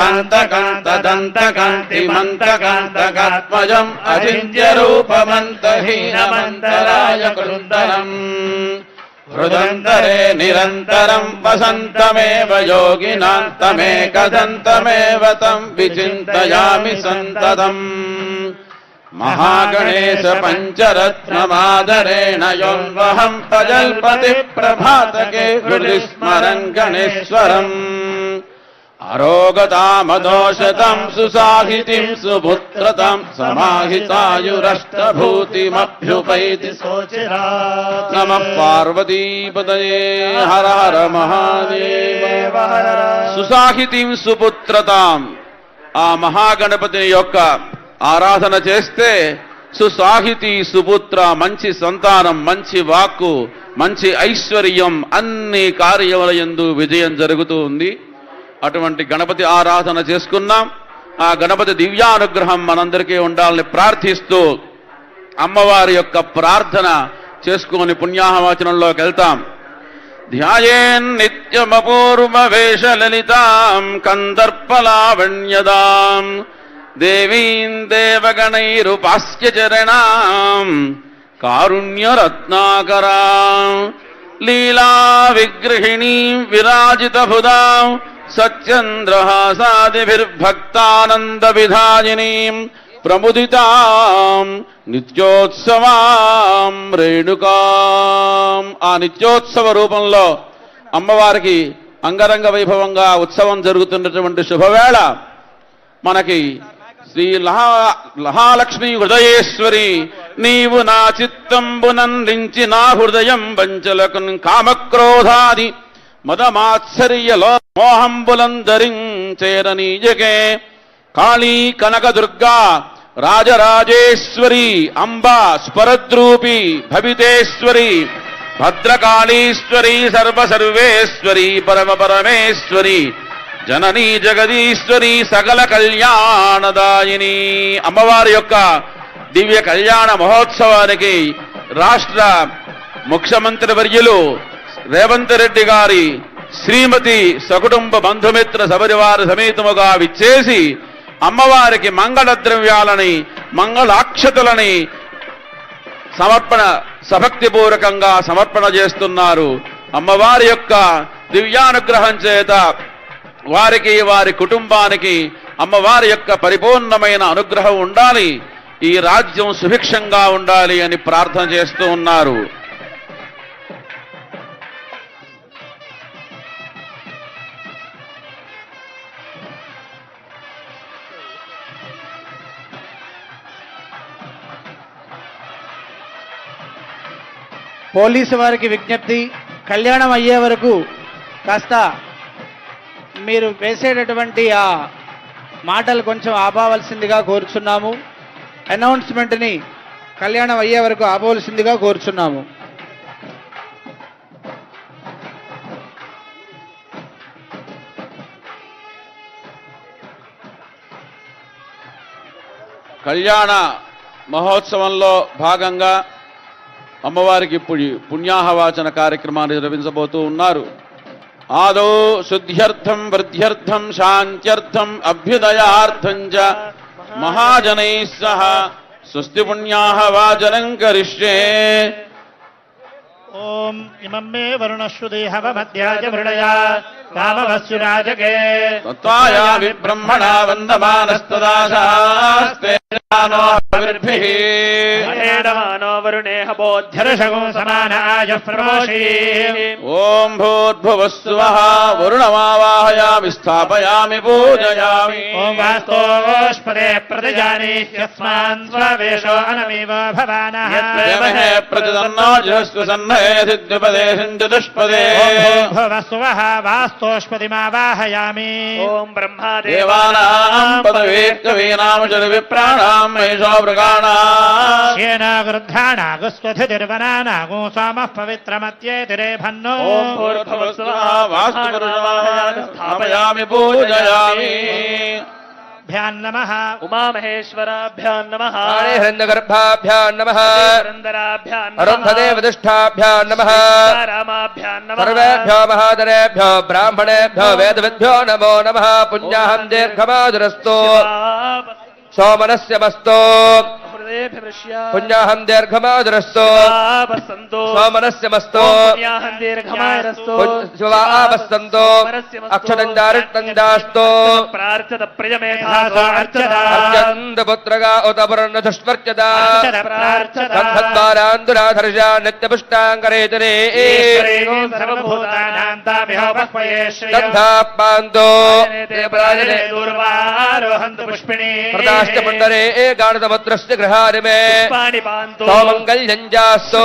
कान्तकान्तदन्तकान्तिमन्तकान्तकात्मजम् अचिन्त्यरूपमन्तहीनमन्तराय कृन्दनम् हृदन्तरे निरन्तरम् वसन्तमेव योगिनान्तमेकदन्तमेव तम् विचिन्तयामि सन्ततम् महागणेश पञ्चरत्नमादरेण योऽन्वहम् प्रजल्पति प्रभातके हृदि स्मरन् गणेश्वरम् अरोगतामदोषतम् सुसाहितिम् सुपुत्रतम् समाहितायुरष्टभूतिमभ्युपैति सोचिरात् नमः पार्वतीपतये हर हर महादेव సుసాహితిం సుపుత్రతాం ఆ మహాగణపతి యొక్క ఆరాధన చేస్తే సుసాహితి సుపుత్ర మంచి సంతానం మంచి వాక్కు మంచి ఐశ్వర్యం అన్ని కార్యముల యందు విజయం జరుగుతూ ఉంది. అటువంటి గణపతి ఆరాధన చేసుకున్నాం. ఆ గణపతి దివ్యానుగ్రహం మనందరికీ ఉండాలని ప్రార్థిస్తూ అమ్మవారి యొక్క ప్రార్థన చేసుకొని పుణ్యాహవచనంలోకి వెళ్తాం. ధ్యాయేన్నిత్యమపూర్వవేషలలితాం కందర్పలావణ్యదాం దేవీం దేవగణైరుపాస్య చరణాం కారుణ్యరత్నాకరాం లీలా విగ్రహిణీం విరాజితభుదాం సత్చంద్రహాసాదిభిర్భక్తానంద విధాయినీం ప్రముదితాం నిత్యోత్సవాం రేణుకాం. ఆ నిత్యోత్సవ రూపంలో అమ్మవారికి అంగరంగ వైభవంగా ఉత్సవం జరుగుతున్నటువంటి శుభవేళ మనకి శ్రీ లహాలక్ష్మీ హృదయేశ్వరి నీవు నా చిత్తంబునందించి నా హృదయం వంచలకు కామక్రోధాది మదమాత్సర్యలో మోహంబులందరించేరనీయకే కాళీ కనకదుర్గా రాజరాజేశ్వరి అంబా స్పరద్రూపి భవితేశ్వరి భద్రకాళీశ్వరి సర్వసర్వేశ్వరి పరమపరమేశ్వరి జననీ జగదీశ్వరి సకల కళ్యాణదాయిని. అమ్మవారి యొక్క దివ్య కళ్యాణ మహోత్సవానికి రాష్ట్ర ముఖ్యమంత్రి వర్యులు రేవంత్ రెడ్డి గారి శ్రీమతి సకుటుంబ బంధుమిత్ర సపరివార సమేతముగా విచ్చేసి అమ్మవారికి మంగళ ద్రవ్యాలని మంగళాక్షతలని సమర్పణ సభక్తిపూర్వకంగా సమర్పణ చేస్తున్నారు. అమ్మవారి యొక్క దివ్యానుగ్రహం చేత వారికి వారి కుటుంబానికి అమ్మవారి యొక్క పరిపూర్ణమైన అనుగ్రహం ఉండాలి, ఈ రాజ్యం సుభిక్షంగా ఉండాలి అని ప్రార్థన చేస్తూ ఉన్నారు. పోలీసు వారికి విజ్ఞప్తి, కళ్యాణం అయ్యే వరకు కాస్త మీరు వేసేటటువంటి ఆ మాటలు కొంచెం ఆపవలసిందిగా కోరుచున్నాము. అనౌన్స్మెంట్ని కళ్యాణం అయ్యే వరకు ఆపవలసిందిగా కోరుచున్నాము. కళ్యాణ మహోత్సవంలో భాగంగా అమ్మవారికి ఇప్పుడు పుణ్యాహవాచన కార్యక్రమాన్ని నిర్వహించబోతూ ఉన్నారు. ఆదో శుద్ధ్యర్థం వృద్ధ్యర్థం శాంత్యర్థం అభ్యుదయార్థం చ మహాజనైః సహ స్వస్తి పుణ్యాహవాచనం కరిష్యే. ఓం ఇమం మే వరుణశ్రుదేహవమధ్యాజ మృళయా కామవస్సురాజకే తత్వాయామి బ్రహ్మణా వందమానస్తదాశాస్తే ేడమానో వరుణేహ బోధ్యర్షగో సమానాయ ప్రమోషీ. ఓం భూర్భువస్సువః వరుణమావాహయామి స్థాపయామి పూజయామి. ఓం వాస్తోష్పదే ప్రతిజానీష్యస్మాన్ స్వవేషో అనమేవ భవానః యత్వేమహే ప్రతిదన్నో జహస్వ సన్నహే సిద్ధ్యుపదేశం చతుష్పదే. భువస్సువః వాస్తోష్పదిమావాహయామి. ఓం బ్రహ్మా దేవానాం పదవే కవీనాం చ విప్రాణాం మహిషో మృగాణాం ేనాగృధ్రాణాగుస్వధిర్వనానాగో సామః పవిత్రమత్యేతిరేభన్నో. ఓం భూర్భువస్సువః వాస్తు పురుషవాహయామి స్థాపయామి పూజయామి. శ్రీమన్నారాయణాభ్యాం నమః ఉమామహేశ్వరాభ్యాం నమః హిరణ్యగర్భాభ్యాం నమః పురందరాభ్యాం అరుంధదేవదిష్టాభ్యాం నమః రామాభ్యాం నమః సర్వేభ్యో మహాదరేభ్యో బ్రాహ్మణేభ్యో వేదవిద్భ్యో నమో నమః పుణ్యాహం దీర్ఘమాదురస్తు సోమనస్య మస్తో పుణ్యాహం దీర్ఘమాదురస్తు సోమనస్య మస్తో శివావస్తంతో అక్షరంజారిష్టంజాస్తో ప్రార్థత ప్రియమేధాసో అర్చందపుత్రగా ఉతపురన్నధుష్వర్చద గంధద్వారాందురాధర్షా నిత్యపుష్టాంగరేతనే గంధాపాంతో ప్రదాశ్చ పుండరే గాణదముద్రస్య గృహాని మే సౌమంగళ్యంజాస్తో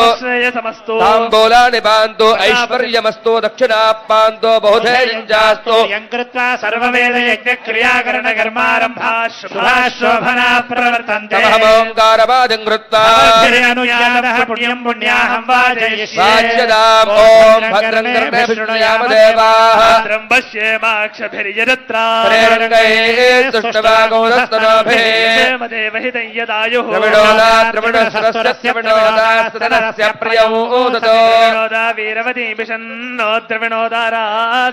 తాంబూలాని పాంతో ఐశ్వర్యమస్తో దక్షిణాపాంతో బహుధైర్యంజాస్తో కృత్వా సర్వవేద యజ్ఞ క్రియాకరణ కర్మారంభా శుభాశోభనా ప్రవర్తంతే ఓంకారవాదిం కృత్వా అనుయాతః పుణ్యం పుణ్యాహం వాచ్యదాం ఓం భద్రం కర్మే శృణుయామ దేవాః భద్రం పశ్యేమాక్షభిర్యజత్రా తుష్టవాగోదస్తనోభిः దేవహితం యదాయుః ద్రవిణోదాద్రవిణసరస్య వినోదాస్తనస్య ప్రియం ఊదతో ద్రవిణోదా వీరవతీ మిషన్నో ద్రవిణోదారా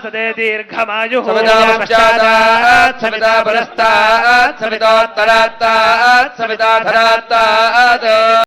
సదే దీర్ఘమాయుః సవితా పశ్చాదాత్ సవితా పురస్తాత్ సవితోత్తరాత్తాత్ సవితా ధరాత్తాత్